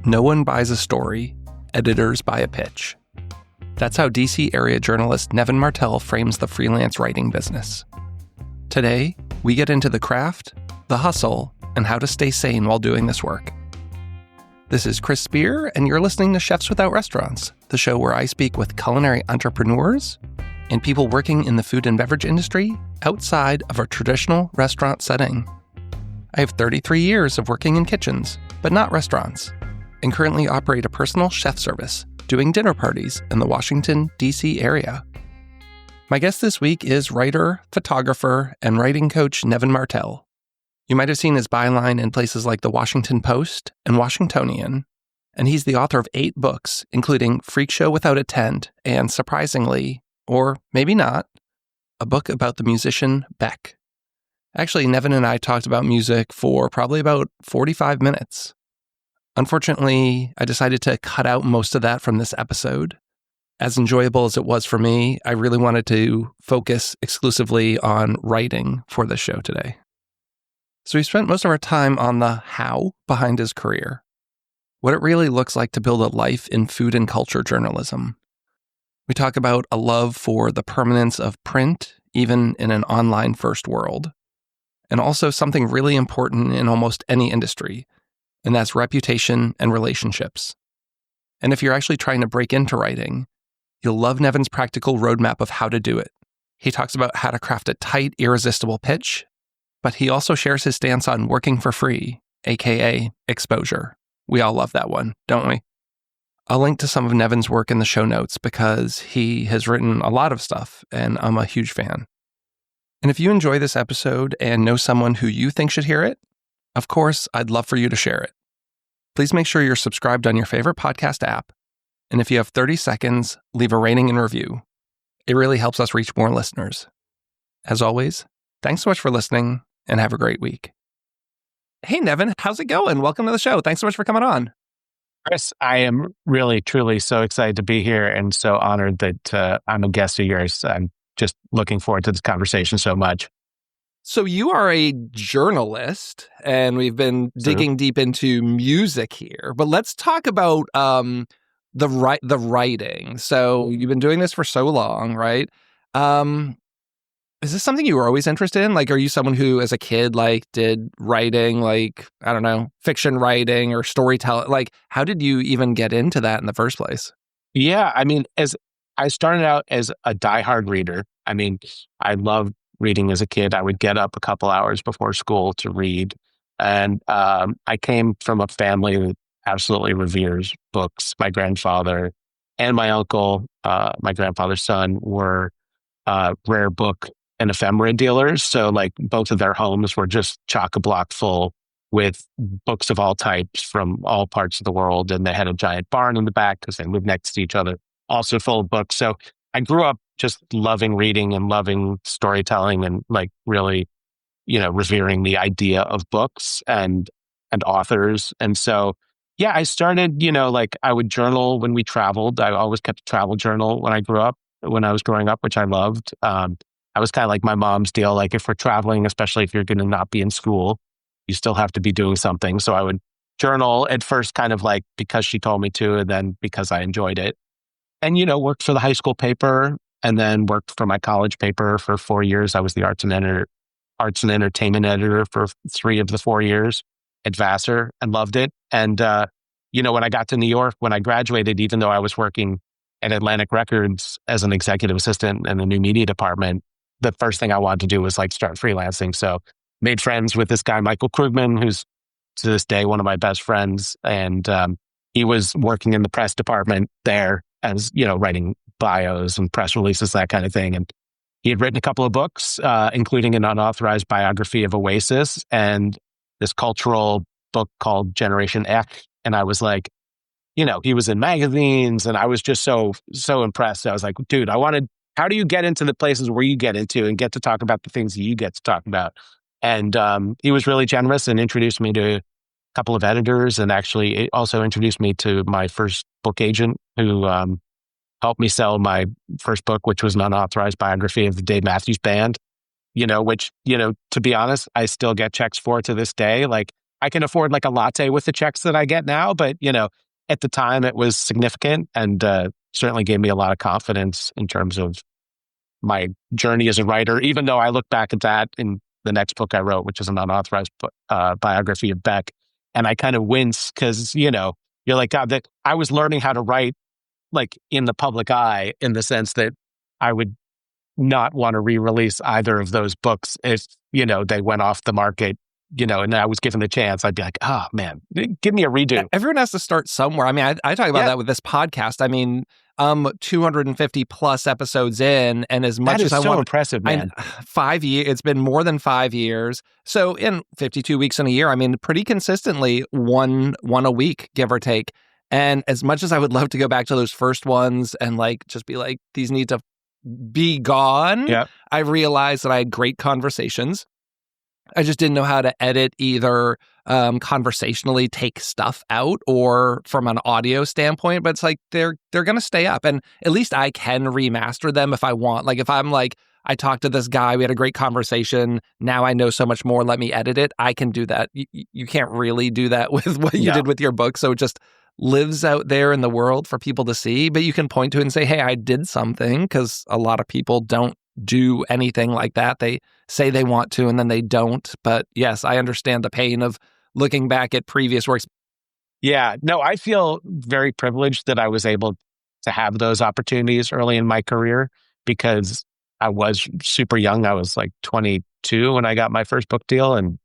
No one buys a story, editors buy a pitch. That's how DC area journalist Nevin Martell frames the freelance writing business. Today, we get into the craft, the hustle, and how to stay sane while doing this work. This is Chris Spear, and you're listening to Chefs Without Restaurants, the show where I speak with culinary entrepreneurs and people working in the food and beverage industry outside of a traditional restaurant setting. I have 33 years of working in kitchens, but not restaurants, and currently operate a personal chef service, doing dinner parties in the Washington, D.C. area. My guest this week is writer, photographer, and writing coach Nevin Martell. You might have seen his byline in places like the Washington Post and Washingtonian, and he's the author of 8 books, including Freak Show Without a Tent and, surprisingly, or maybe not, a book about the musician Beck. Actually, Nevin and I talked about music for probably about 45 minutes. Unfortunately, I decided to cut out most of that from this episode. As enjoyable as it was for me, I really wanted to focus exclusively on writing for this show today. So we spent most of our time on the how behind his career, what it really looks like to build a life in food and culture journalism. We talk about a love for the permanence of print, even in an online-first world, and also something really important in almost any industry, and that's reputation and relationships. And if you're actually trying to break into writing, you'll love Nevin's practical roadmap of how to do it. He talks about how to craft a tight, irresistible pitch, but he also shares his stance on working for free, aka exposure. We all love that one, don't we? I'll link to some of Nevin's work in the show notes because he has written a lot of stuff, and I'm a huge fan. And if you enjoy this episode and know someone who you think should hear it, of course, I'd love for you to share it. Please make sure you're subscribed on your favorite podcast app. And if you have 30 seconds, leave a rating and review. It really helps us reach more listeners. As always, thanks so much for listening and have a great week. Hey, Nevin, how's it going? Welcome to the show. Thanks so much for coming on. Chris, I am really, truly so excited to be here and so honored that I'm a guest of yours. I'm just looking forward to this conversation so much. So you are a journalist, and we've been digging deep into music here. But let's talk about the writing. So you've been doing this for so long, right? Is this something you were always interested in? Like, are you someone who, as a kid, like, did writing, like, I don't know, fiction writing or storytelling? Like, how did you even get into that in the first place? Yeah, I mean, as I started out as a diehard reader. I mean, I loved reading as a kid. I would get up a couple hours before school to read. And I came from a family that absolutely reveres books. My grandfather and my uncle, my grandfather's son, were rare book and ephemera dealers. So like both of their homes were just chock-a-block full with books of all types from all parts of the world. And they had a giant barn in the back because they lived next to each other, also full of books. So I grew up just loving reading and loving storytelling and like really, revering the idea of books and authors. And so, yeah, I started, I would journal when we traveled. I always kept a travel journal when I was growing up, which I loved. I was kind of like my mom's deal. Like if we're traveling, especially if you're going to not be in school, you still have to be doing something. So I would journal at first kind of like because she told me to, and then because I enjoyed it. And, worked for the high school paper and then worked for my college paper for 4 years. I was the arts and entertainment editor for 3 of the 4 years at Vassar and loved it. And, when I got to New York, when I graduated, even though I was working at Atlantic Records as an executive assistant in the new media department, the first thing I wanted to do was like start freelancing. So made friends with this guy, Michael Krugman, who's to this day one of my best friends. And he was working in the press department there as, writing bios and press releases, that kind of thing. And he had written a couple of books, including an unauthorized biography of Oasis and this cultural book called Generation X. And I was like, he was in magazines and I was just so impressed. I was like, dude, how do you get into the places where you get into and get to talk about the things you get to talk about? And he was really generous and introduced me to a couple of editors, and actually it also introduced me to my first book agent who helped me sell my first book, which was an unauthorized biography of the Dave Matthews Band, which, to be honest, I still get checks for to this day. Like I can afford like a latte with the checks that I get now, but at the time it was significant and certainly gave me a lot of confidence in terms of my journey as a writer, even though I look back at that in the next book I wrote, which is an unauthorized biography of Beck. And I kind of wince because, you're like, God, that I was learning how to write like in the public eye, in the sense that I would not want to re-release either of those books if, they went off the market, and I was given the chance. I'd be like, oh man, give me a redo. Everyone has to start somewhere. I mean, I talk about that with this podcast. I mean, 250 plus episodes in, and as much as I want, impressive, man. 5 years. It's been more than 5 years. So in 52 weeks in a year, I mean, pretty consistently one a week, give or take. And as much as I would love to go back to those first ones and like just be like, these need to be gone. Yeah. I realized that I had great conversations. I just didn't know how to edit either conversationally, take stuff out, or from an audio standpoint. But it's like they're going to stay up, and at least I can remaster them if I want. Like if I'm like, I talked to this guy, we had a great conversation. Now I know so much more. Let me edit it. I can do that. You can't really do that with what you did with your book. So it just lives out there in the world for people to see. But you can point to it and say, hey, I did something, because a lot of people don't do anything like that. They say they want to and then they don't. But yes, I understand the pain of looking back at previous works. Yeah, no, I feel very privileged that I was able to have those opportunities early in my career, because I was super young. I was like 22 when I got my first book deal. And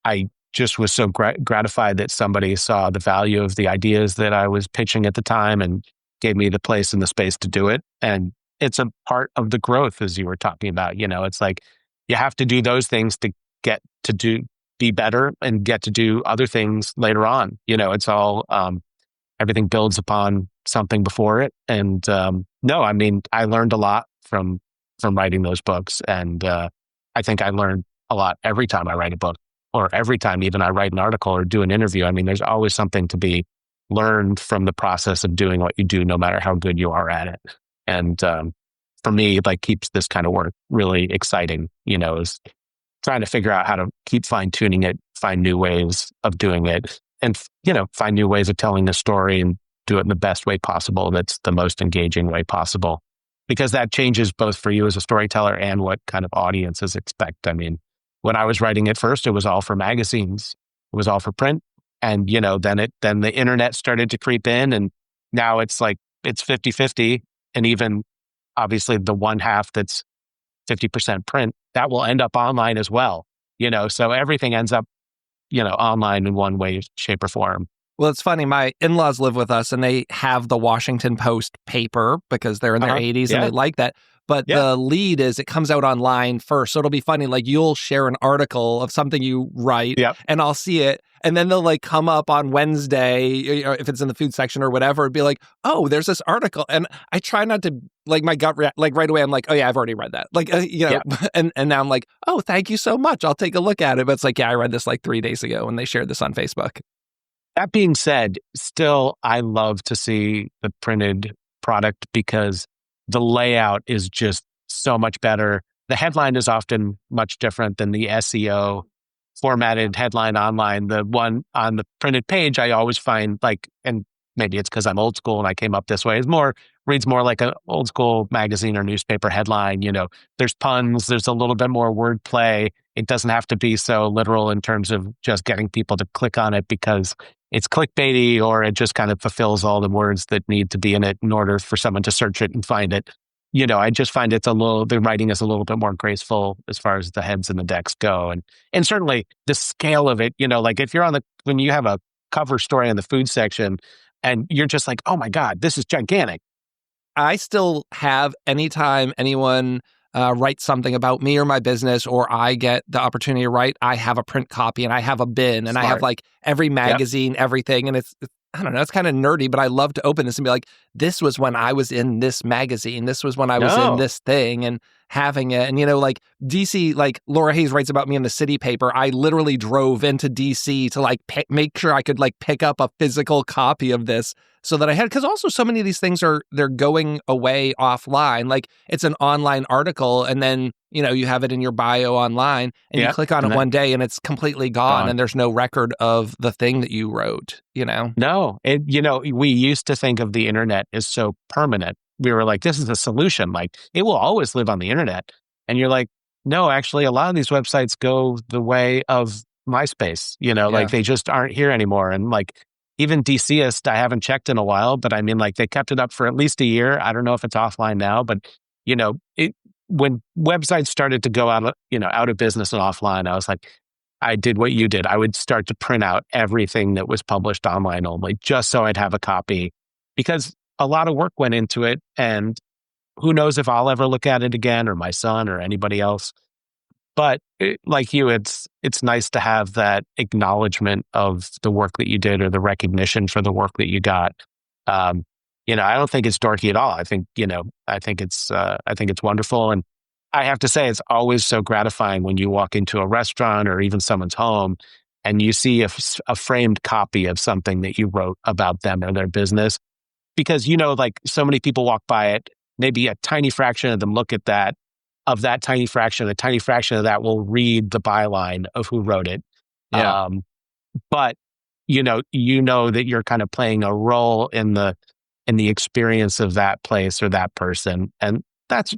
I just was so gratified that somebody saw the value of the ideas that I was pitching at the time and gave me the place and the space to do it. And it's a part of the growth, as you were talking about. It's like you have to do those things to get to be better and get to do other things later on. It's all, everything builds upon something before it. And no, I mean, I learned a lot from writing those books. And I think I learned a lot every time I write a book, or every time even I write an article or do an interview. I mean, there's always something to be learned from the process of doing what you do, no matter how good you are at it. And for me, like, keeps this kind of work really exciting, is trying to figure out how to keep fine tuning it, find new ways of doing it, and, find new ways of telling the story and do it in the best way possible. That's the most engaging way possible, because that changes both for you as a storyteller and what kind of audiences expect. I mean, when I was writing it first, it was all for magazines. It was all for print. And, then the internet started to creep in, and now it's like, it's 50-50. And even obviously the one half that's 50% print, that will end up online as well. So everything ends up, online in one way, shape, or form. Well, it's funny. My in-laws live with us, and they have the Washington Post paper because they're in their 80s and they like that. But the lead is it comes out online first. So it'll be funny. Like, you'll share an article of something you write and I'll see it. And then they'll like come up on Wednesday, if it's in the food section or whatever, it'd be like, oh, there's this article. And I try not to, like, my gut, like right away, I'm like, oh yeah, I've already read that. Like, and now I'm like, oh, thank you so much. I'll take a look at it. But it's like, yeah, I read this like 3 days ago when they shared this on Facebook. That being said, still, I love to see the printed product because the layout is just so much better. The headline is often much different than the SEO formatted headline online. The one on the printed page, I always find, like, and maybe it's because I'm old school and I came up this way, reads more like an old school magazine or newspaper headline. There's puns, there's a little bit more wordplay. It doesn't have to be so literal in terms of just getting people to click on it because it's clickbaity, or it just kind of fulfills all the words that need to be in it in order for someone to search it and find it. I just find the writing is a little bit more graceful as far as the heads and the decks go. And certainly the scale of it, like if you're when you have a cover story in the food section and you're just like, oh my God, this is gigantic. I still have, anytime anyone writes something about me or my business, or I get the opportunity to write, I have a print copy and I have a bin and I have like every magazine, everything. And it's I don't know, it's kind of nerdy, but I love to open this and be like, this was when I was in this magazine. This was when I was in this thing. And having it. And, like DC, like Laura Hayes writes about me in the City paper. I literally drove into DC to like make sure I could like pick up a physical copy of this so that I had, because also so many of these things they're going away offline. Like it's an online article and then, you have it in your bio online and you click on it one day and it's completely gone and there's no record of the thing that you wrote, No, we used to think of the internet as so permanent. We were like, this is a solution. Like it will always live on the internet. And you're like, no, actually a lot of these websites go the way of MySpace, like they just aren't here anymore. And like, even DCist, I haven't checked in a while, but I mean, like they kept it up for at least a year. I don't know if it's offline now, but when websites started to go out of business and offline, I was like, I did what you did. I would start to print out everything that was published online only, just so I'd have a copy, because a lot of work went into it, and who knows if I'll ever look at it again, or my son, or anybody else. But like you, it's nice to have that acknowledgement of the work that you did or the recognition for the work that you got. I don't think it's dorky at all. I think it's wonderful. And I have to say, it's always so gratifying when you walk into a restaurant or even someone's home and you see a framed copy of something that you wrote about them or their business. Because, like so many people walk by it, maybe a tiny fraction of them look at that. Of that tiny fraction, a tiny fraction of that will read the byline of who wrote it. Yeah. But you know that you're kind of playing a role in the experience of that place or that person, and that's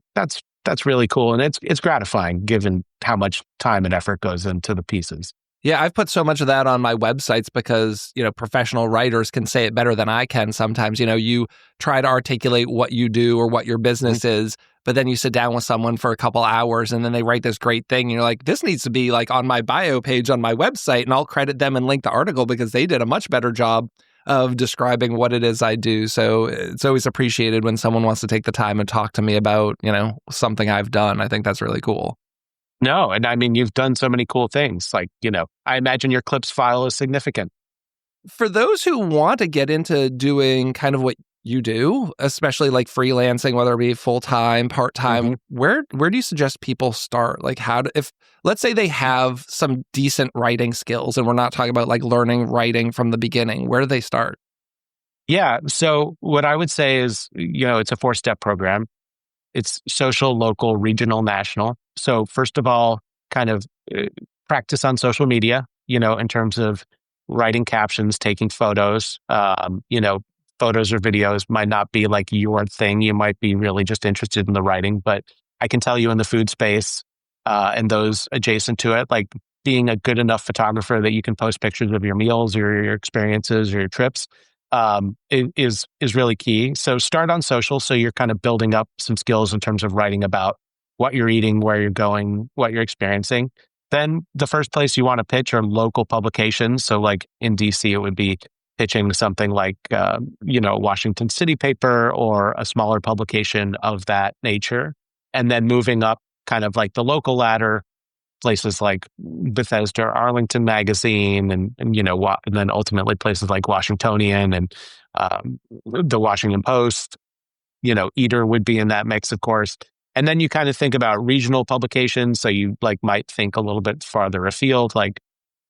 really cool, and it's gratifying given how much time and effort goes into the pieces. Yeah, I've put so much of that on my websites because, professional writers can say it better than I can sometimes. You try to articulate what you do or what your business is, but then you sit down with someone for a couple hours and then they write this great thing. And you're like, this needs to be like on my bio page on my website, and I'll credit them and link the article because they did a much better job of describing what it is I do. So it's always appreciated when someone wants to take the time and talk to me about, something I've done. I think that's really cool. No, and I mean, you've done so many cool things. Like, I imagine your clips file is significant. For those who want to get into doing kind of what you do, especially like freelancing, whether it be full-time, part-time, where do you suggest people start? Like if let's say they have some decent writing skills, and we're not talking about like learning writing from the beginning, where do they start? Yeah. So what I would say is, it's a 4-step program. It's social, local, regional, national. So first of all, kind of practice on social media, in terms of writing captions, taking photos. Photos or videos might not be like your thing. You might be really just interested in the writing, but I can tell you in the food space and those adjacent to it, like being a good enough photographer that you can post pictures of your meals or your experiences or your trips is really key. So start on social. So you're kind of building up some skills in terms of writing about what you're eating, where you're going, what you're experiencing. Then the first place you want to pitch are local publications. So like in DC, it would be pitching something like, Washington City paper or a smaller publication of that nature. And then moving up kind of like the local ladder, places like Bethesda or Arlington Magazine and then ultimately places like Washingtonian and the Washington Post, Eater would be in that mix, of course. And then you kind of think about regional publications. So you might think a little bit farther afield, like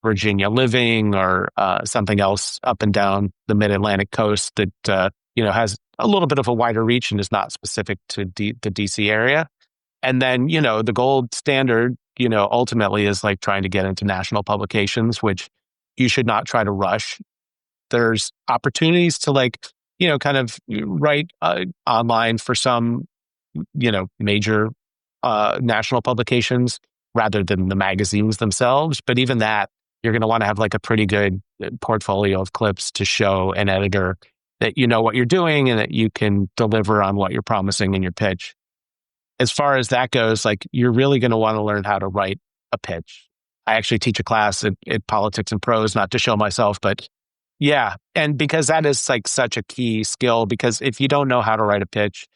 Virginia Living or something else up and down the mid-Atlantic coast that, has a little bit of a wider reach and is not specific to the DC area. And then, the gold standard, ultimately is like trying to get into national publications, which you should not try to rush. There's opportunities to kind of write online for some, major national publications rather than the magazines themselves. But even that, you're going to want to have like a pretty good portfolio of clips to show an editor that you know what you're doing and that you can deliver on what you're promising in your pitch. As far as that goes, like you're really going to want to learn how to write a pitch. I actually teach a class at Politics and Prose, not to show myself, but yeah. And because that is like such a key skill, because if you don't know how to write a pitch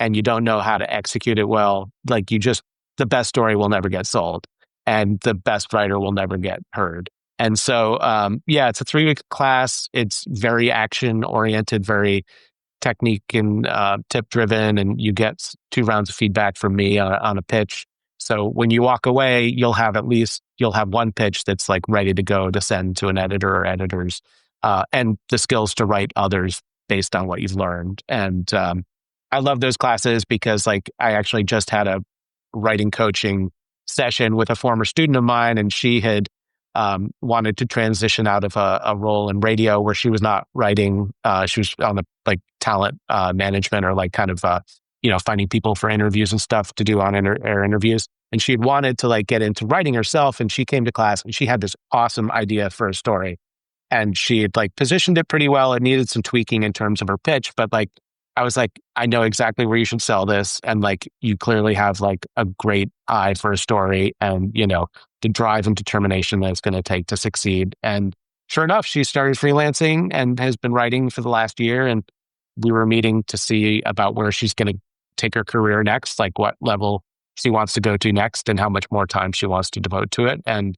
and you don't know how to execute it well, like the best story will never get sold and the best writer will never get heard. And so, it's a 3-week class. It's very action oriented, very technique and tip driven, and you get 2 rounds of feedback from me on a pitch. So when you walk away, you'll have one pitch that's like ready to go to send to an editor or editors, and the skills to write others based on what you've learned. And I love those classes because like I actually just had a writing coaching session with a former student of mine, and she had wanted to transition out of a role in radio where she was not writing. She was on the like talent management or like kind of finding people for interviews and stuff to do on air interviews. And she had wanted to like get into writing herself. And she came to class and she had this awesome idea for a story. And she had like positioned it pretty well. It needed some tweaking in terms of her pitch, but like I was like, I know exactly where you should sell this. And like, you clearly have like a great eye for a story and, the drive and determination that it's going to take to succeed. And sure enough, she started freelancing and has been writing for the last year. And we were meeting to see about where she's going to take her career next, like what level she wants to go to next and how much more time she wants to devote to it. And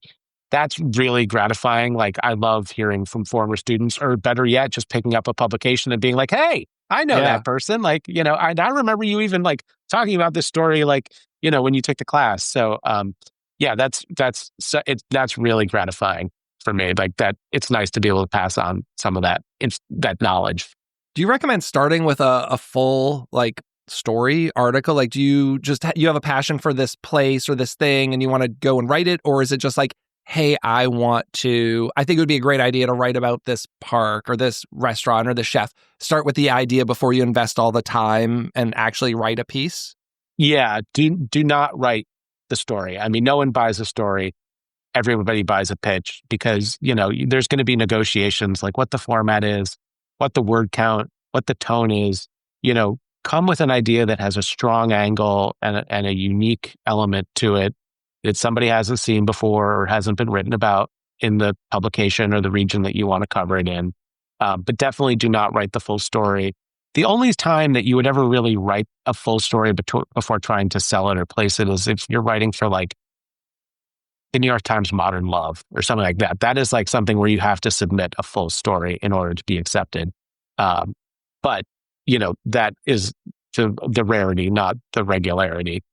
that's really gratifying. Like, I love hearing from former students, or better yet, just picking up a publication and being like, hey, I know that person. Like, I remember you even like talking about this story, like, when you took the class. So, that's really gratifying for me. Like that, it's nice to be able to pass on some of that knowledge. Do you recommend starting with a full like story article? Like, do you just you have a passion for this place or this thing and you want to go and write it? Or is it just like, hey, I think it would be a great idea to write about this park or this restaurant or the chef. Start with the idea before you invest all the time and actually write a piece? Yeah, do not write the story. I mean, no one buys a story. Everybody buys a pitch because, there's going to be negotiations like what the format is, what the word count, what the tone is. Come with an idea that has a strong angle and a unique element to it that somebody hasn't seen before or hasn't been written about in the publication or the region that you want to cover it in. But definitely do not write the full story. The only time that you would ever really write a full story before trying to sell it or place it is if you're writing for like the New York Times Modern Love or something like that. That is like something where you have to submit a full story in order to be accepted. But that is the rarity, not the regularity.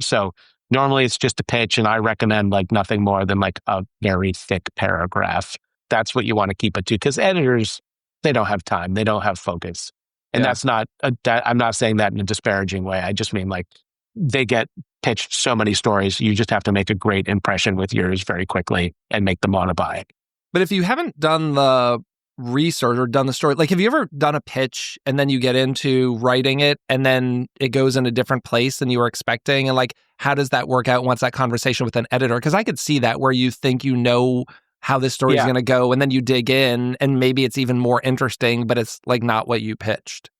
So normally it's just a pitch, and I recommend like nothing more than like a very thick paragraph. That's what you want to keep it to, because editors, they don't have time, they don't have focus. And that's not, I'm not saying that in a disparaging way. I just mean like they get pitched so many stories. You just have to make a great impression with yours very quickly and make them want to buy it. But if you haven't done the research or done the story, like have you ever done a pitch and then you get into writing it and then it goes in a different place than you were expecting? And like, how does that work out once that conversation with an editor? Because I could see that where you think how this story is going to go, and then you dig in and maybe it's even more interesting, but it's like not what you pitched.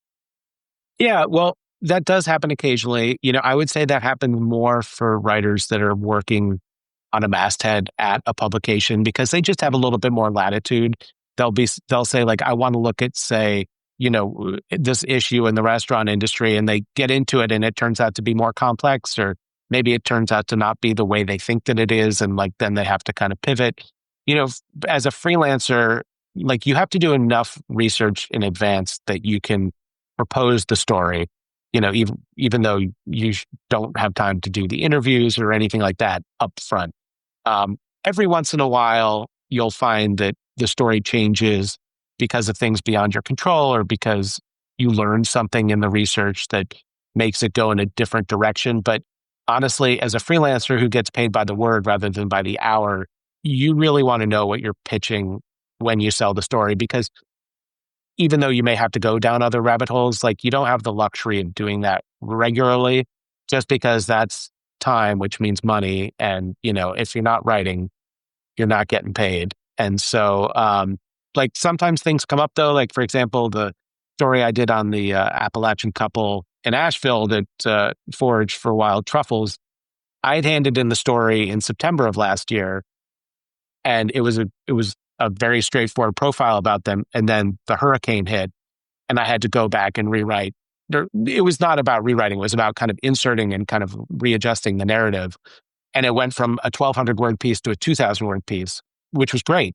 Yeah, well, that does happen occasionally. I would say that happens more for writers that are working on a masthead at a publication because they just have a little bit more latitude. They'll say like, I want to look at, say, this issue in the restaurant industry, and they get into it and it turns out to be more complex, or maybe it turns out to not be the way they think that it is. And like, then they have to kind of pivot. As a freelancer, like you have to do enough research in advance that you can propose the story, even though you don't have time to do the interviews or anything like that up front. Every once in a while, you'll find that the story changes because of things beyond your control, or because you learn something in the research that makes it go in a different direction. But honestly, as a freelancer who gets paid by the word rather than by the hour, you really want to know what you're pitching when you sell the story, because even though you may have to go down other rabbit holes, like you don't have the luxury of doing that regularly, just because that's time, which means money. And, if you're not writing, you're not getting paid. And so, like sometimes things come up though, like for example, the story I did on the Appalachian couple in Asheville that foraged for wild truffles, I had handed in the story in September of last year. And it was a very straightforward profile about them. And then the hurricane hit and I had to go back and rewrite. It was not about rewriting. It was about kind of inserting and kind of readjusting the narrative. And it went from a 1,200 word piece to a 2,000 word piece, which was great.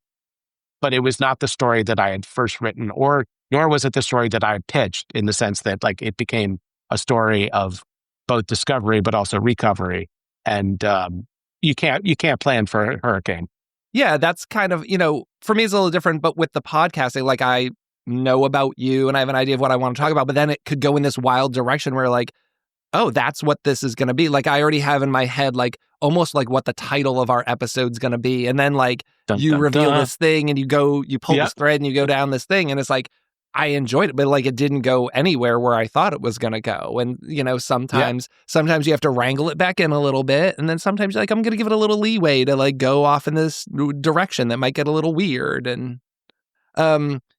but it was not the story that I had first written, nor was it the story that I had pitched, in the sense that like it became a story of both discovery but also recovery. And you can't plan for a hurricane. Yeah, that's kind of, for me it's a little different, but with the podcasting, like I know about you and I have an idea of what I want to talk about, but then it could go in this wild direction where like, oh, that's what this is going to be. Like I already have in my head, like almost like what the title of our episode's going to be. And then like you reveal this thing and you pull this thread and you go down this thing. And it's like, I enjoyed it, but like it didn't go anywhere where I thought it was going to go. And, sometimes you have to wrangle it back in a little bit. And then sometimes you're like, I'm going to give it a little leeway to like go off in this direction that might get a little weird. And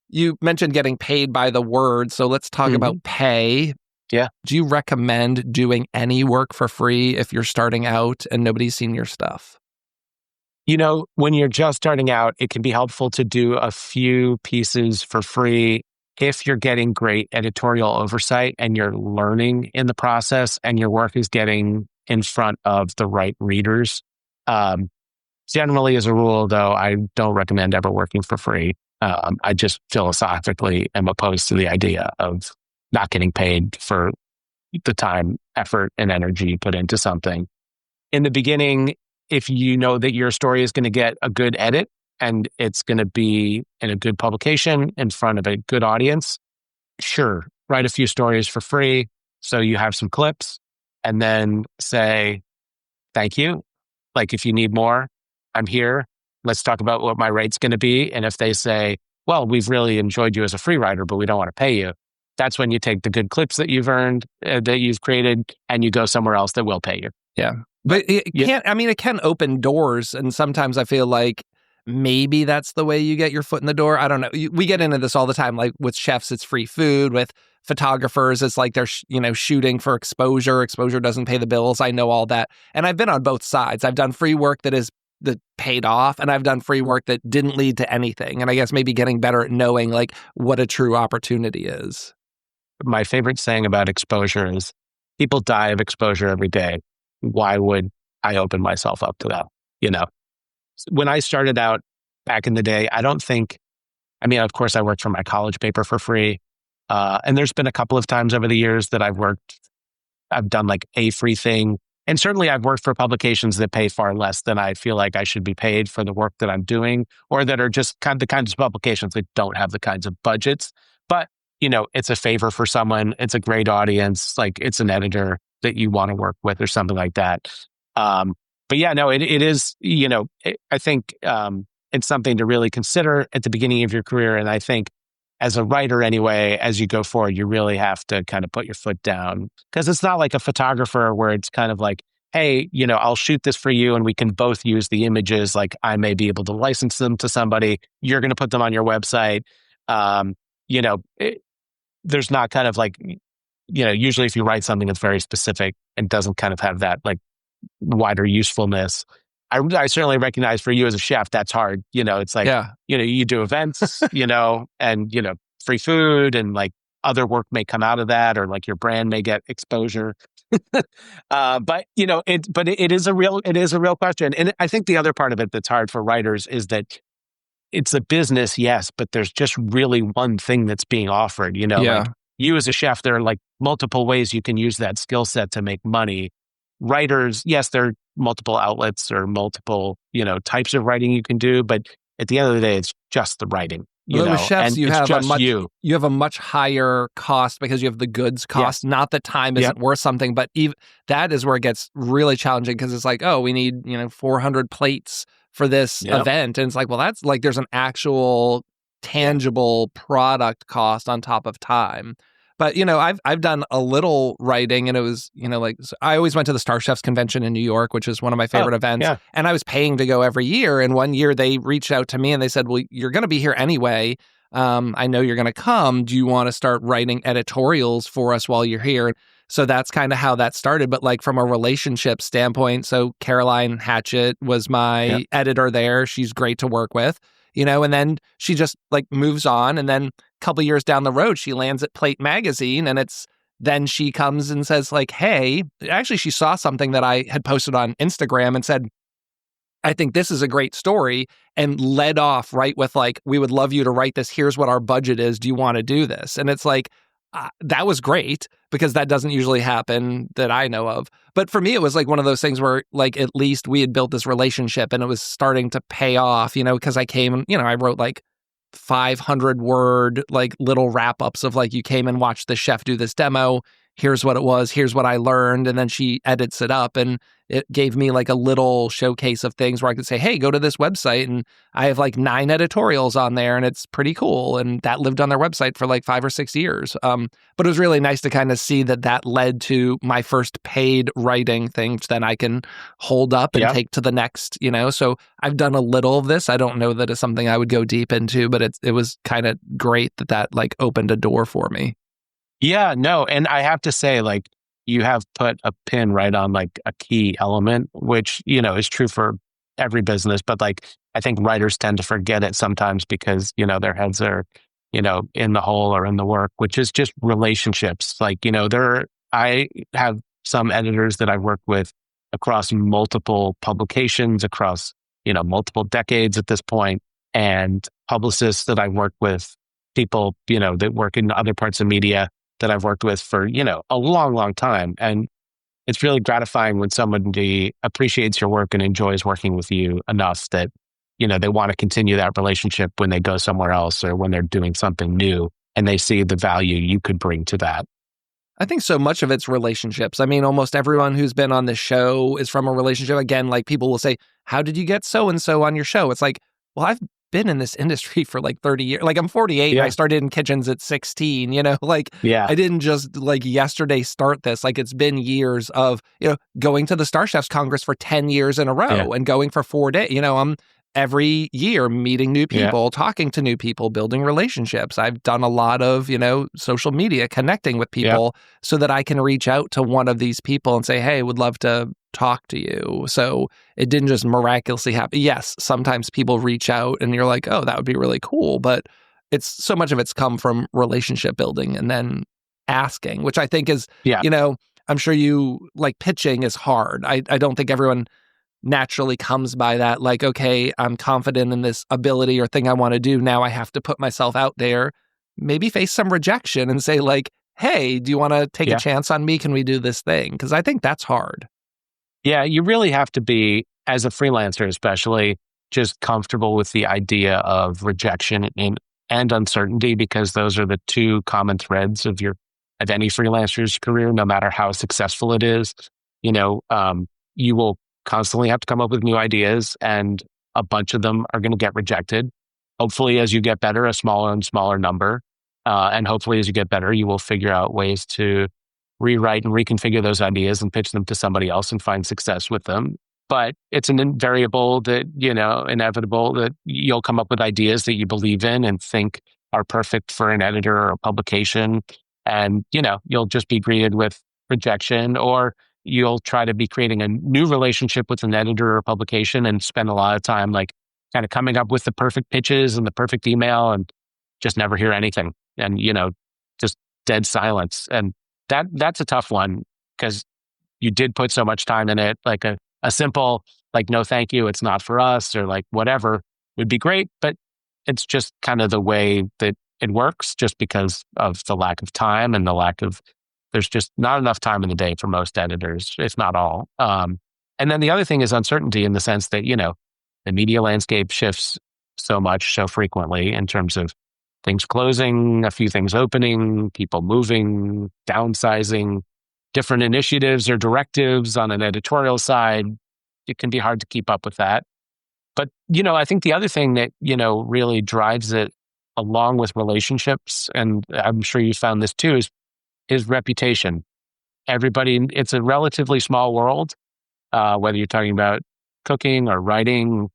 you mentioned getting paid by the word. So let's talk about pay. Yeah. Do you recommend doing any work for free if you're starting out and nobody's seen your stuff? When you're just starting out, it can be helpful to do a few pieces for free if you're getting great editorial oversight and you're learning in the process and your work is getting in front of the right readers. Generally, as a rule, though, I don't recommend ever working for free. I just philosophically am opposed to the idea of not getting paid for the time, effort, and energy you put into something. In the beginning, if you know that your story is going to get a good edit and it's going to be in a good publication in front of a good audience, sure, write a few stories for free so you have some clips and then say, thank you. Like if you need more, I'm here. Let's talk about what my rate's going to be. And if they say, well, we've really enjoyed you as a free writer, but we don't want to pay you, that's when you take the good clips that you've earned, that you've created, and you go somewhere else that will pay you. Yeah. But it can open doors. And sometimes I feel like maybe that's the way you get your foot in the door. I don't know. We get into this all the time. Like with chefs, it's free food. With photographers, it's like they're, shooting for exposure. Exposure doesn't pay the bills. I know all that. And I've been on both sides. I've done free work that paid off, and I've done free work that didn't lead to anything. And I guess maybe getting better at knowing like what a true opportunity is. My favorite saying about exposure is people die of exposure every day. Why would I open myself up to that? When I started out back in the day, of course I worked for my college paper for free. And there's been a couple of times over the years that I've done like a free thing. And certainly I've worked for publications that pay far less than I feel like I should be paid for the work that I'm doing, or that are just the kinds of publications that don't have the kinds of budgets. But, it's a favor for someone. It's a great audience. Like it's an editor that you want to work with or something like that. But yeah, no, it is, I think it's something to really consider at the beginning of your career. And I think as a writer anyway, as you go forward, you really have to kind of put your foot down, because it's not like a photographer where it's kind of like, hey, I'll shoot this for you and we can both use the images. Like I may be able to license them to somebody. You're going to put them on your website. There's not kind of like, usually if you write something that's very specific and doesn't kind of have that like wider usefulness, I certainly recognize for you as a chef, that's hard. It's like, you do events, and, free food and like other work may come out of that, or like your brand may get exposure. But it is a real question. And I think the other part of it that's hard for writers is that it's a business, yes, but there's just really one thing that's being offered, like you as a chef, there are like multiple ways you can use that skill set to make money. Writers, yes, there are multiple outlets or multiple, types of writing you can do, but at the end of the day, it's just the writing. With chefs, and you it's have just you have a much higher cost because you have the goods cost. Yes. Not that time isn't worth something, but that is where it gets really challenging, because it's like, oh, we need 400 plates for this event, and it's like, well, that's like there's an actual tangible product cost on top of time. But I've done a little writing, and it was I always went to the Star Chefs convention in New York, which is one of my favorite events, and I was paying to go every year. And one year they reached out to me and they said, "Well, you're going to be here anyway. I know you're going to come. Do you want to start writing editorials for us while you're here?" So that's kind of how that started. But like from a relationship standpoint, so Caroline Hatchett was my editor there. She's great to work with. And then she just like moves on. And then a couple years down the road, she lands at Plate Magazine, and then she comes and says like, hey, actually she saw something that I had posted on Instagram and said, I think this is a great story, and led off right with like, we would love you to write this. Here's what our budget is. Do you want to do this? And it's like, that was great because that doesn't usually happen that I know of. But for me, it was like one of those things where like, at least we had built this relationship and it was starting to pay off, because I came, I wrote like 500 word, like little wrap ups of like, you came and watched the chef do this demo. Here's what it was. Here's what I learned. And then she edits it up, and it gave me like a little showcase of things where I could say, hey, go to this website. And I have like 9 editorials on there, and it's pretty cool. And that lived on their website for like 5 or 6 years. But it was really nice to kind of see that led to my first paid writing thing, which then I can hold up and take to the next, So I've done a little of this. I don't know that it's something I would go deep into, but it was kind of great that like opened a door for me. Yeah, no. And I have to say, like, you have put a pin right on like a key element, which, is true for every business. But like, I think writers tend to forget it sometimes because, their heads are, in the hole or in the work, which is just relationships. Like, I have some editors that I've worked with across multiple publications, across, multiple decades at this point, and publicists that I've worked with, people, that work in other parts of media that I've worked with for, a long, long time. And it's really gratifying when somebody appreciates your work and enjoys working with you enough that, they want to continue that relationship when they go somewhere else or when they're doing something new and they see the value you could bring to that. I think so much of it's relationships. I mean, almost everyone who's been on this show is from a relationship. Again, like people will say, how did you get so-and-so on your show? It's like, well, I've been in this industry for like 30 years. Like I'm 48 and I started in kitchens at 16, I didn't just like yesterday start this. Like it's been years of, going to the Star Chefs Congress for 10 years in a row and going for 4 days. I'm every year meeting new people, talking to new people, building relationships. I've done a lot of, social media, connecting with people so that I can reach out to one of these people and say, hey, would love to talk to you. So it didn't just miraculously happen. Yes, sometimes people reach out and you're like, oh, that would be really cool. But it's so much of it's come from relationship building and then asking, which I think is, I'm sure you like pitching is hard. I don't think everyone naturally comes by that. Like, okay, I'm confident in this ability or thing I want to do. Now I have to put myself out there, maybe face some rejection and say like, hey, do you want to take a chance on me? Can we do this thing? Because I think that's hard. Yeah, you really have to be, as a freelancer especially, just comfortable with the idea of rejection and uncertainty, because those are the 2 common threads of any freelancer's career, no matter how successful it is. You will constantly have to come up with new ideas, and a bunch of them are going to get rejected. Hopefully, as you get better, a smaller and smaller number. And hopefully, as you get better, you will figure out ways to rewrite and reconfigure those ideas and pitch them to somebody else and find success with them. But it's an invariable that, inevitable that you'll come up with ideas that you believe in and think are perfect for an editor or a publication. And, you'll just be greeted with rejection, or you'll try to be creating a new relationship with an editor or publication and spend a lot of time like kind of coming up with the perfect pitches and the perfect email and just never hear anything. And, just dead silence. And that's a tough one because you did put so much time in it. Like a simple, like, no, thank you, it's not for us, or like whatever would be great. But it's just kind of the way that it works, just because of the lack of time and there's just not enough time in the day for most editors, if not all. And then the other thing is uncertainty, in the sense that, the media landscape shifts so much, so frequently, in terms of things closing, a few things opening, people moving, downsizing, different initiatives or directives on an editorial side. It can be hard to keep up with that. But, I think the other thing that, really drives it, along with relationships, and I'm sure you found this too, is reputation. It's a relatively small world, whether you're talking about cooking or writing,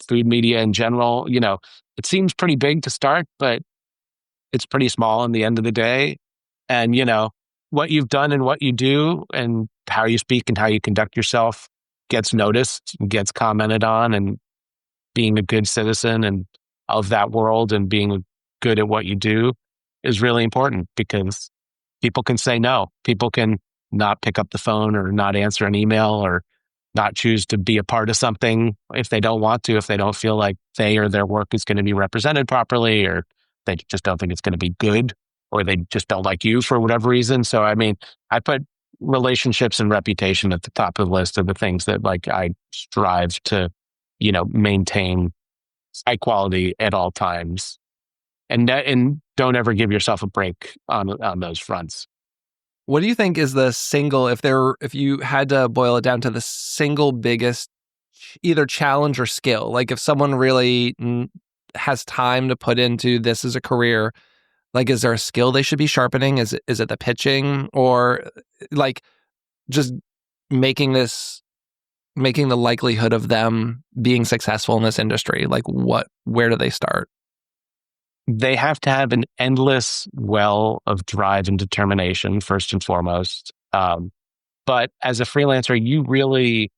food media in general. It seems pretty big to start, but it's pretty small in the end of the day. And, what you've done and what you do and how you speak and how you conduct yourself gets noticed, gets commented on, and being a good citizen and of that world and being good at what you do is really important, because people can say no. People can not pick up the phone or not answer an email or not choose to be a part of something if they don't want to, if they don't feel like they or their work is going to be represented properly, or they just don't think it's going to be good, or they just don't like you for whatever reason. So, I mean, I put relationships and reputation at the top of the list of the things that like I strive to, maintain high quality at all times, and don't ever give yourself a break on those fronts. What do you think is the single, if you had to boil it down to the single biggest either challenge or skill, like if someone really has time to put into this as a career, like is there a skill they should be sharpening? Is it the pitching, or like just making the likelihood of them being successful in this industry? Like where do they start? They have to have an endless well of drive and determination, first and foremost. But as a freelancer, you really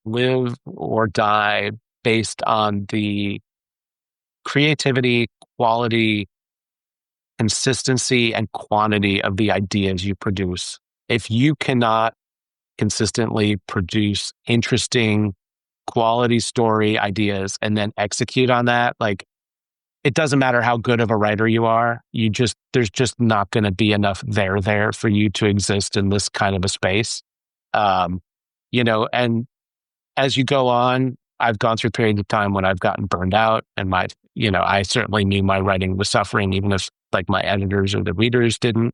live or die based on the creativity, quality, consistency, and quantity of the ideas you produce. If you cannot consistently produce interesting, quality story ideas and then execute on that, like, it doesn't matter how good of a writer you are. There's just not going to be enough there for you to exist in this kind of a space. And as you go on, I've gone through periods of time when I've gotten burned out, and I certainly knew my writing was suffering, even if like my editors or the readers didn't.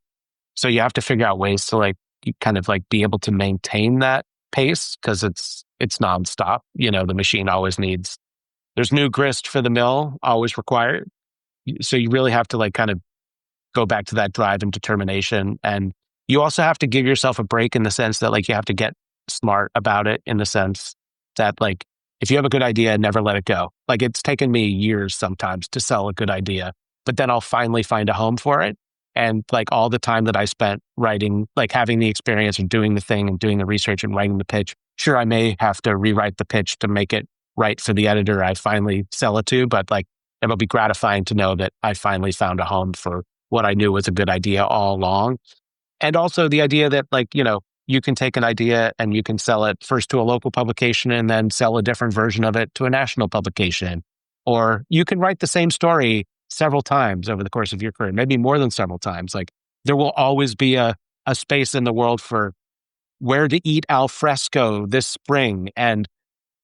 So you have to figure out ways to like kind of like be able to maintain that pace, because it's nonstop. The machine always there's new grist for the mill, always required. So you really have to like kind of go back to that drive and determination. And you also have to give yourself a break in the sense that like you have to get smart about it, in the sense that like if you have a good idea, never let it go. Like it's taken me years sometimes to sell a good idea, but then I'll finally find a home for it. And like all the time that I spent writing, like having the experience of doing the thing and doing the research and writing the pitch, sure, I may have to rewrite the pitch to make it right for the editor I finally sell it to, but like it'll be gratifying to know that I finally found a home for what I knew was a good idea all along. And also the idea that like, you can take an idea and you can sell it first to a local publication and then sell a different version of it to a national publication. Or you can write the same story several times over the course of your career, maybe more than several times. Like there will always be a space in the world for where to eat al fresco this spring and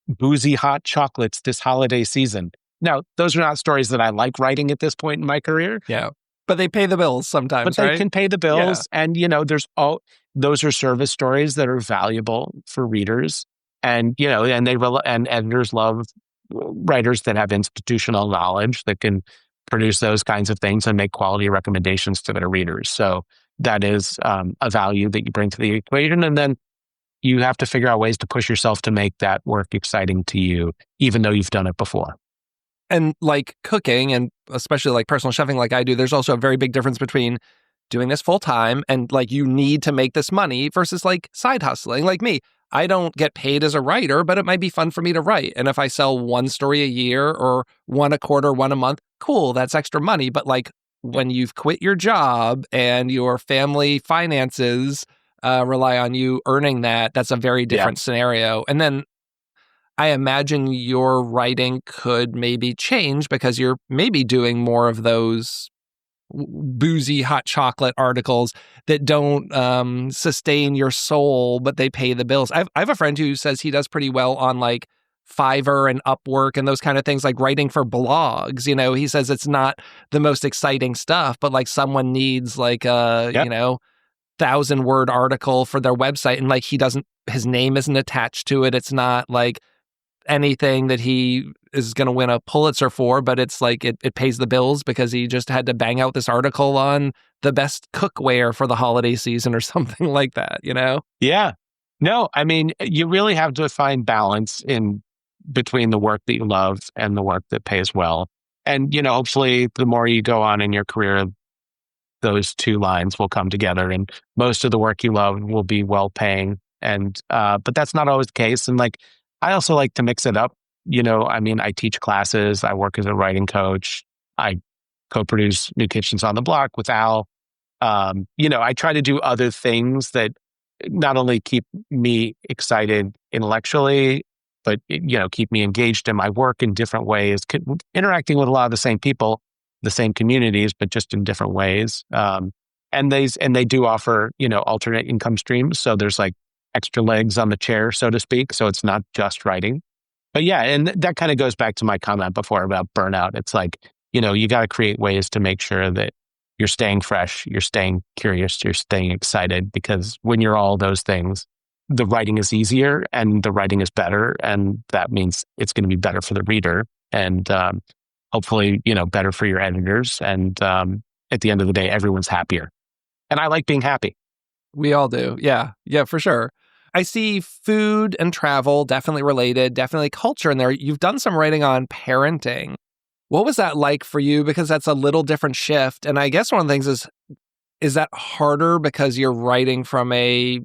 boozy hot chocolates this holiday season. Now, those are not stories that I like writing at this point in my career. Yeah. But they pay the bills sometimes, but they can pay the bills. Yeah. And, those are service stories that are valuable for readers. And, and editors love writers that have institutional knowledge that can produce those kinds of things and make quality recommendations to their readers. So that is a value that you bring to the equation. And then you have to figure out ways to push yourself to make that work exciting to you, even though you've done it before. And like cooking, and especially like personal chefing like I do, there's also a very big difference between doing this full time and like you need to make this money versus like side hustling. Like me, I don't get paid as a writer, but it might be fun for me to write. And if I sell one story a year or one a quarter, one a month, cool, that's extra money. But like when you've quit your job and your family finances rely on you earning that's a very different scenario. And then I imagine your writing could maybe change because you're maybe doing more of those boozy hot chocolate articles that don't sustain your soul, but they pay the bills. I have a friend who says he does pretty well on like Fiverr and Upwork and those kind of things, like writing for blogs. He says it's not the most exciting stuff, but like someone needs like a, 1,000-word article for their website, and like his name isn't attached to it. It's not like anything that he is going to win a Pulitzer for, but it's like it pays the bills because he just had to bang out this article on the best cookware for the holiday season or something like that, Yeah. No, I mean, you really have to find balance in between the work that you love and the work that pays well. And, hopefully the more you go on in your career, those two lines will come together and most of the work you love will be well paying. And, but that's not always the case. And like, I also like to mix it up. I teach classes, I work as a writing coach, I co-produce New Kitchens on the Block with Al. I try to do other things that not only keep me excited intellectually, but keep me engaged in my work in different ways, interacting with a lot of the same people, the same communities, but just in different ways. And they do offer, alternate income streams. So there's like extra legs on the chair, so to speak. So it's not just writing. But yeah, and that kind of goes back to my comment before about burnout. It's like, you got to create ways to make sure that you're staying fresh, you're staying curious, you're staying excited, because when you're all those things, the writing is easier and the writing is better. And that means it's going to be better for the reader and hopefully, better for your editors. And at the end of the day, everyone's happier. And I like being happy. We all do. Yeah. Yeah, for sure. I see food and travel, definitely related, definitely culture in there. You've done some writing on parenting. What was that like for you? Because that's a little different shift. And I guess one of the things is that harder because you're writing from a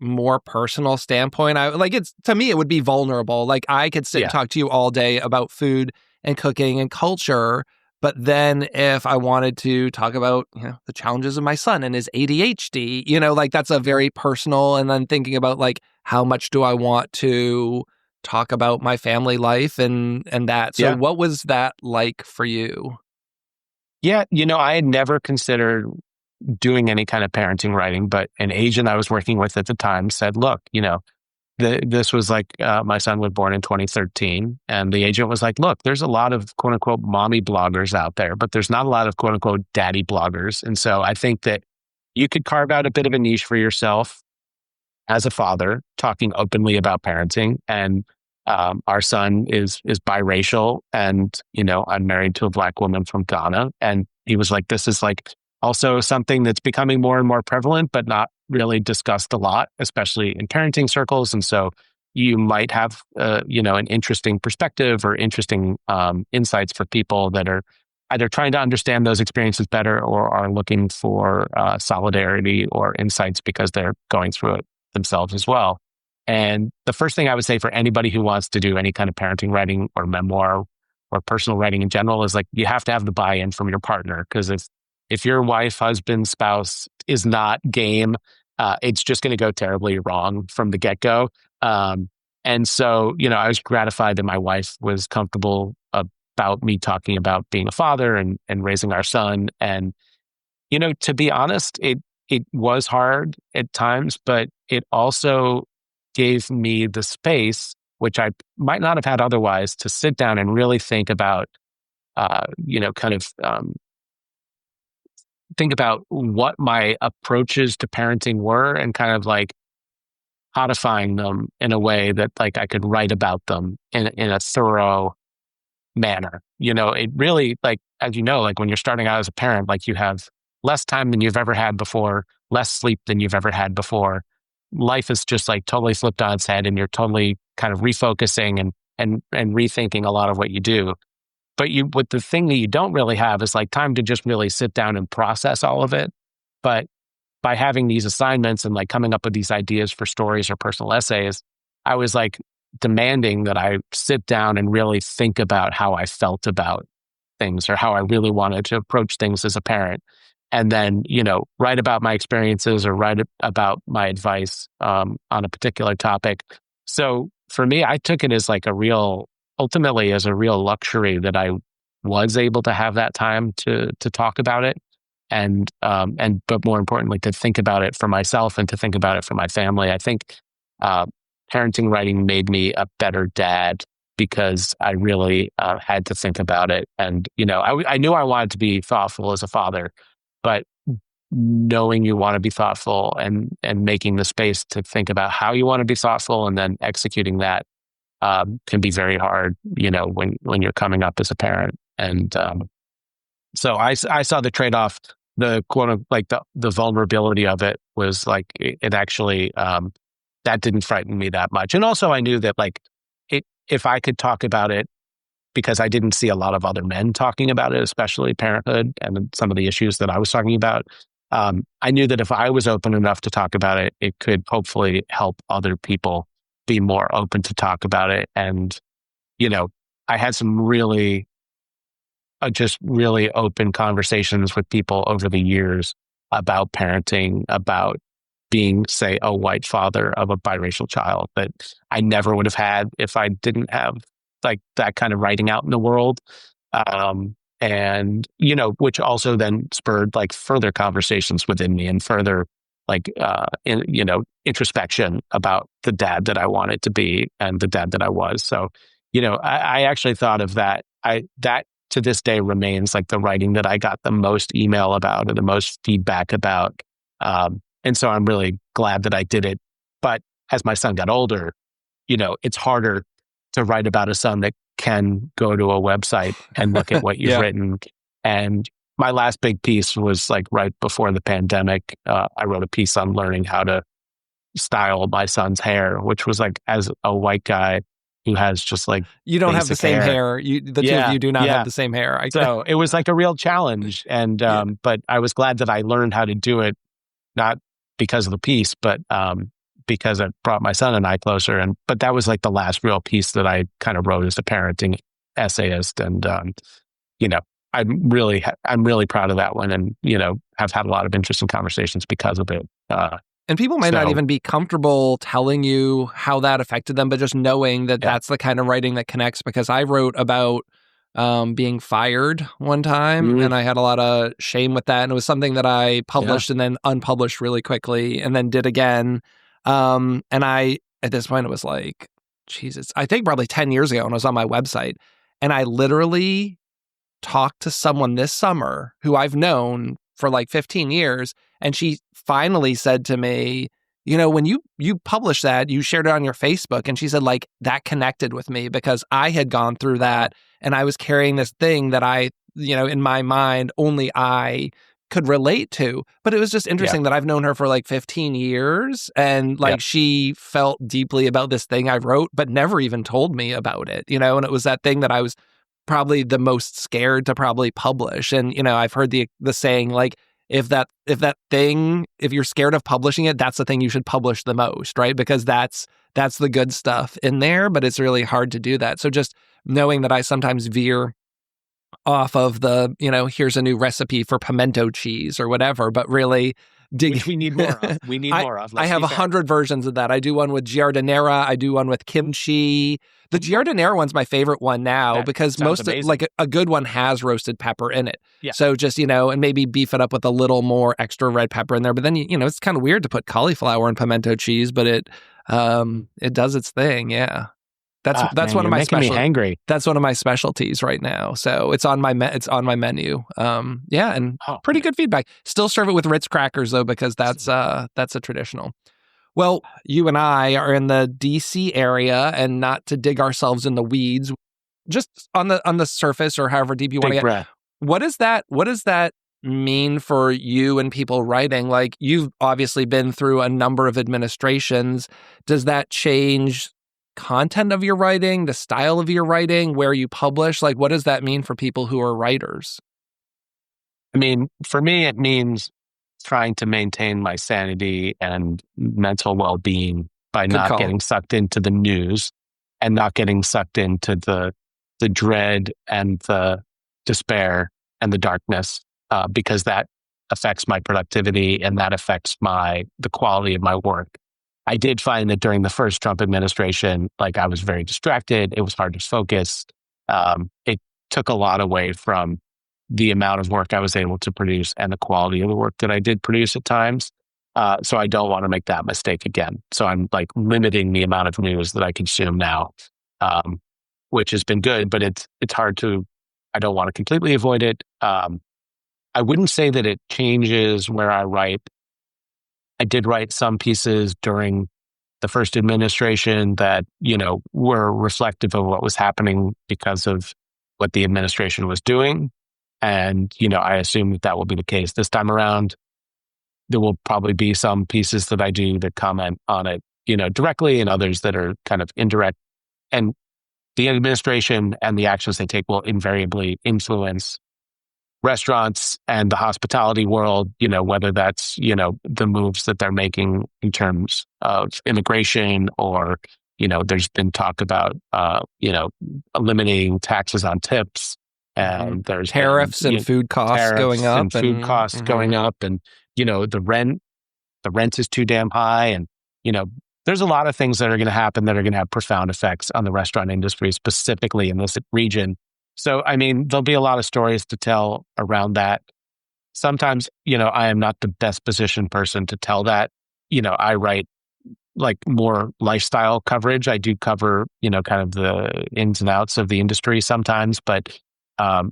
more personal standpoint? To me, it would be vulnerable. Like I could sit and talk to you all day about food and cooking and culture. But then if I wanted to talk about, the challenges of my son and his ADHD, that's a very personal, and then thinking about like, how much do I want to talk about my family life and that. So what was that like for you? Yeah. I had never considered doing any kind of parenting writing, but an agent I was working with at the time said, look, this was like, my son was born in 2013. And the agent was like, look, there's a lot of quote unquote mommy bloggers out there, but there's not a lot of quote unquote daddy bloggers. And so I think that you could carve out a bit of a niche for yourself as a father, talking openly about parenting. And our son is biracial, and I'm married to a Black woman from Ghana. And he was like, this is like also something that's becoming more and more prevalent, but not really discussed a lot, especially in parenting circles. And so you might have an interesting perspective or interesting insights for people that are either trying to understand those experiences better or are looking for solidarity or insights because they're going through it themselves as well. And the first thing I would say for anybody who wants to do any kind of parenting writing or memoir or personal writing in general is like, you have to have the buy-in from your partner. Because if your wife, husband, spouse is not game, it's just going to go terribly wrong from the get-go. And so, I was gratified that my wife was comfortable about me talking about being a father and raising our son. And, to be honest, it was hard at times, but it also gave me the space, which I might not have had otherwise, to sit down and really think about, think about what my approaches to parenting were and kind of like codifying them in a way that like I could write about them in a thorough manner. It really, like, as like when you're starting out as a parent, like you have less time than you've ever had before, less sleep than you've ever had before. Life is just like totally flipped on its head, and you're totally kind of refocusing and rethinking a lot of what you do. But the thing that you don't really have is like time to just really sit down and process all of it. But by having these assignments and like coming up with these ideas for stories or personal essays, I was like demanding that I sit down and really think about how I felt about things or how I really wanted to approach things as a parent. And then, write about my experiences or write about my advice on a particular topic. So for me, I took it as like ultimately as a real luxury that I was able to have that time to talk about it. But more importantly, to think about it for myself and to think about it for my family. I think parenting writing made me a better dad because I really had to think about it. And, I knew I wanted to be thoughtful as a father, but knowing you want to be thoughtful and making the space to think about how you want to be thoughtful and then executing that can be very hard, when you're coming up as a parent. And so I saw the trade-off, the quote, like the vulnerability of it was like, it actually, that didn't frighten me that much. And also I knew that like, if I could talk about it, because I didn't see a lot of other men talking about it, especially parenthood and some of the issues that I was talking about. I knew that if I was open enough to talk about it, it could hopefully help other people be more open to talk about it. And, I had some really, just really open conversations with people over the years about parenting, about being, say, a white father of a biracial child that I never would have had if I didn't have like that kind of writing out in the world. And, which also then spurred like further conversations within me and further like, introspection about the dad that I wanted to be and the dad that I was. So, I actually thought of that. That to this day remains like the writing that I got the most email about or the most feedback about. And so I'm really glad that I did it. But as my son got older, it's harder to write about a son that can go to a website and look at what you've written. And my last big piece was like right before the pandemic. I wrote a piece on learning how to style my son's hair, which was like, as a white guy who has just like you don't have the same hair. The two of you do not have the same hair. So it was like a real challenge. And but I was glad that I learned how to do it, not because of the piece, but because it brought my son and I closer. But that was like the last real piece that I kind of wrote as a parenting essayist. And I'm really proud of that one, and have had a lot of interesting conversations because of it. And people might not even be comfortable telling you how that affected them, but just knowing that that's the kind of writing that connects. Because I wrote about being fired one time, and I had a lot of shame with that. And it was something that I published and then unpublished really quickly, and then did again. And at this point, it was like, Jesus, I think probably 10 years ago when I was on my website, and I literally talked to someone this summer who I've known for like 15 years. And she finally said to me, when you published that, you shared it on your Facebook. And she said, like, that connected with me because I had gone through that and I was carrying this thing that I, in my mind, only I could relate to. But it was just interesting that I've known her for like 15 years and like she felt deeply about this thing I wrote, but never even told me about it, and it was that thing that I was probably the most scared to probably publish. And, I've heard the saying, like, if you're scared of publishing it, that's the thing you should publish the most, right? Because that's the good stuff in there, but it's really hard to do that. So just knowing that I sometimes veer off of the, here's a new recipe for pimento cheese or whatever, but really which we need more of. We need more of. I have 100 versions of that. I do one with giardiniera. I do one with kimchi. The giardiniera one's my favorite one now because most of, like a good one has roasted pepper in it. Yeah. So just, and maybe beef it up with a little more extra red pepper in there. But then, it's kind of weird to put cauliflower in pimento cheese, but it does its thing. Yeah. That's one of my hangry. That's one of my specialties right now. So it's on my menu. And pretty good feedback. Still serve it with Ritz crackers though, because that's a traditional. Well, you and I are in the DC area, and not to dig ourselves in the weeds, just on the surface or however deep you want to get. What does that mean for you and people writing? Like, you've obviously been through a number of administrations. Does that change content of your writing, the style of your writing, where you publish? Like, what does that mean for people who are writers? I mean, for me, it means trying to maintain my sanity and mental well-being by not getting sucked into the news and not getting sucked into the dread and the despair and the darkness, because that affects my productivity and that affects the quality of my work. I did find that during the first Trump administration, like, I was very distracted. It was hard to focus. It took a lot away from the amount of work I was able to produce and the quality of the work that I did produce at times. So I don't want to make that mistake again. So I'm like limiting the amount of news that I consume now, which has been good, but it's hard I don't want to completely avoid it. I wouldn't say that it changes where I write. I did write some pieces during the first administration that, were reflective of what was happening because of what the administration was doing. And, I assume that will be the case this time around. There will probably be some pieces that I do that comment on it, directly, and others that are kind of indirect. And the administration and the actions they take will invariably influence restaurants and the hospitality world, whether that's, the moves that they're making in terms of immigration, or, there's been talk about, eliminating taxes on tips, and there's tariffs and food costs going up, and food costs going up, and, the rent the rent is too damn high. And, there's a lot of things that are going to happen that are going to have profound effects on the restaurant industry, specifically in this region. So, there'll be a lot of stories to tell around that. Sometimes, I am not the best positioned person to tell that. I write like more lifestyle coverage. I do cover, kind of the ins and outs of the industry sometimes, but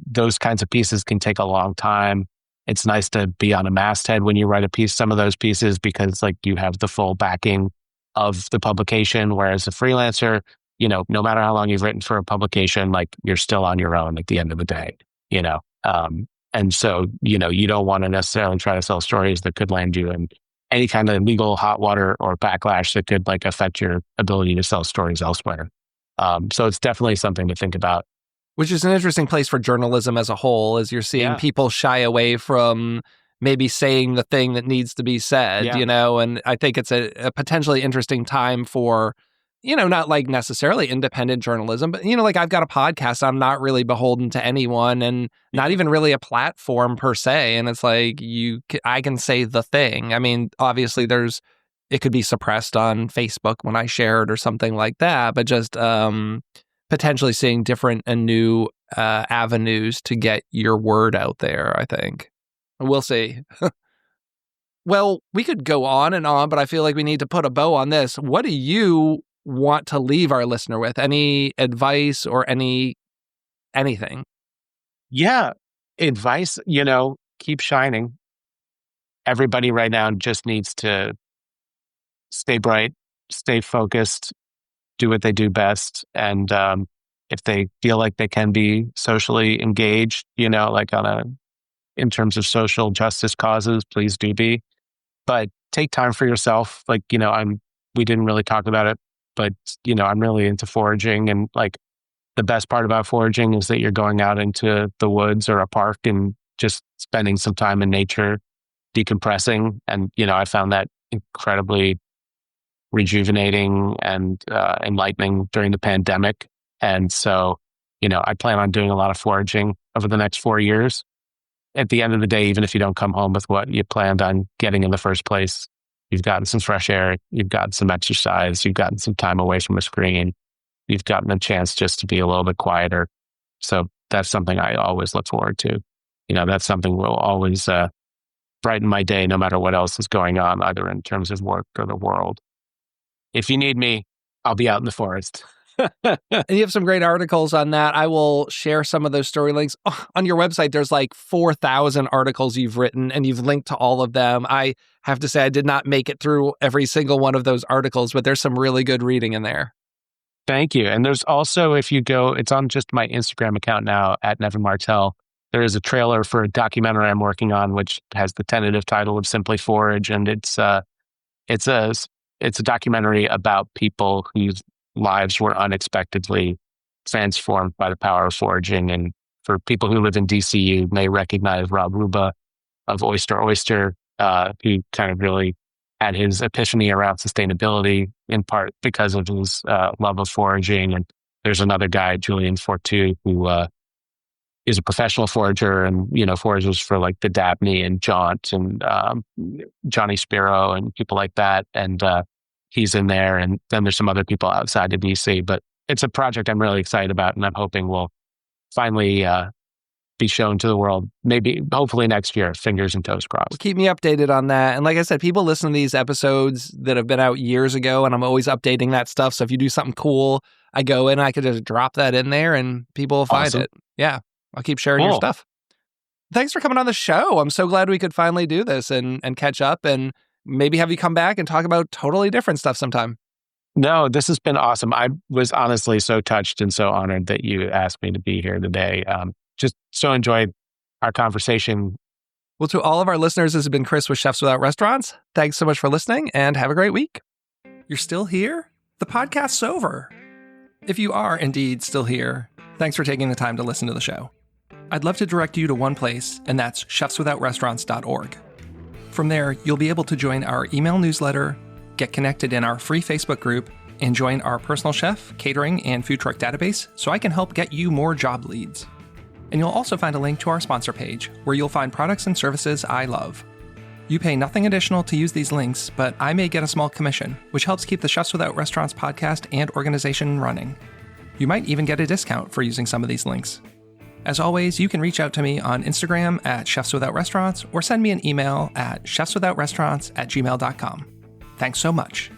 those kinds of pieces can take a long time. It's nice to be on a masthead when you write a piece, some of those pieces, because like you have the full backing of the publication. Whereas a freelancer, no matter how long you've written for a publication, like you're still on your own at the end of the day, and so, you don't want to necessarily try to sell stories that could land you in any kind of legal hot water or backlash that could like affect your ability to sell stories elsewhere. So it's definitely something to think about. Which is an interesting place for journalism as a whole, as you're seeing people shy away from maybe saying the thing that needs to be said, and I think it's a potentially interesting time for, not like necessarily independent journalism, but, like I've got a podcast, I'm not really beholden to anyone and not even really a platform per se. And it's like, I can say the thing. Obviously it could be suppressed on Facebook when I share it or something like that, but just potentially seeing different and new avenues to get your word out there, I think. We'll see. Well, we could go on and on, but I feel like we need to put a bow on this. What do you want to leave our listener with? Any advice or anything? Yeah. Advice, keep shining. Everybody right now just needs to stay bright, stay focused, do what they do best. And if they feel like they can be socially engaged, like in terms of social justice causes, please do be. But take time for yourself. Like, we didn't really talk about it, but, I'm really into foraging. And like the best part about foraging is that you're going out into the woods or a park and just spending some time in nature, decompressing. And, I found that incredibly rejuvenating and enlightening during the pandemic. And so, I plan on doing a lot of foraging over the next 4 years. At the end of the day, even if you don't come home with what you planned on getting in the first place, you've gotten some fresh air, you've gotten some exercise, you've gotten some time away from a screen, you've gotten a chance just to be a little bit quieter. So that's something I always look forward to. That's something will always brighten my day, no matter what else is going on, either in terms of work or the world. If you need me, I'll be out in the forest. And you have some great articles on that. I will share some of those story links. On your website, there's like 4,000 articles you've written, and you've linked to all of them. I have to say, I did not make it through every single one of those articles, but there's some really good reading in there. Thank you. And there's also, if you go, it's on just my Instagram account now, at Nevin Martell. There is a trailer for a documentary I'm working on, which has the tentative title of Simply Forage. And it's a documentary about people whose lives were unexpectedly transformed by the power of foraging. And for people who live in DC, you may recognize Rob Ruba of Oyster, who kind of really had his epiphany around sustainability, in part because of his love of foraging. And there's another guy, Julian Fortu, who is a professional forager and, forages for like the Dabney and Jaunt and Johnny Spiro and people like that. And he's in there. And then there's some other people outside of DC. But it's a project I'm really excited about, and I'm hoping will finally be shown to the world, hopefully next year, fingers and toes crossed. Keep me updated on that. And like I said, people listen to these episodes that have been out years ago, and I'm always updating that stuff. So if you do something cool, I go in, I could just drop that in there and people will find it. Yeah, I'll keep sharing your stuff. Thanks for coming on the show. I'm so glad we could finally do this and catch up and maybe have you come back and talk about totally different stuff sometime. No, this has been awesome. I was honestly so touched and so honored that you asked me to be here today. Just so enjoyed our conversation. Well, to all of our listeners, this has been Chris with Chefs Without Restaurants. Thanks so much for listening and have a great week. You're still here? The podcast's over. If you are indeed still here, thanks for taking the time to listen to the show. I'd love to direct you to one place, and that's chefswithoutrestaurants.org. From there, you'll be able to join our email newsletter, get connected in our free Facebook group, and join our personal chef, catering, and food truck database so I can help get you more job leads. And you'll also find a link to our sponsor page where you'll find products and services I love. You pay nothing additional to use these links, but I may get a small commission, which helps keep the Chefs Without Restaurants podcast and organization running. You might even get a discount for using some of these links. As always, you can reach out to me on Instagram at Chefs Without Restaurants or send me an email at chefswithoutrestaurants@gmail.com. Thanks so much.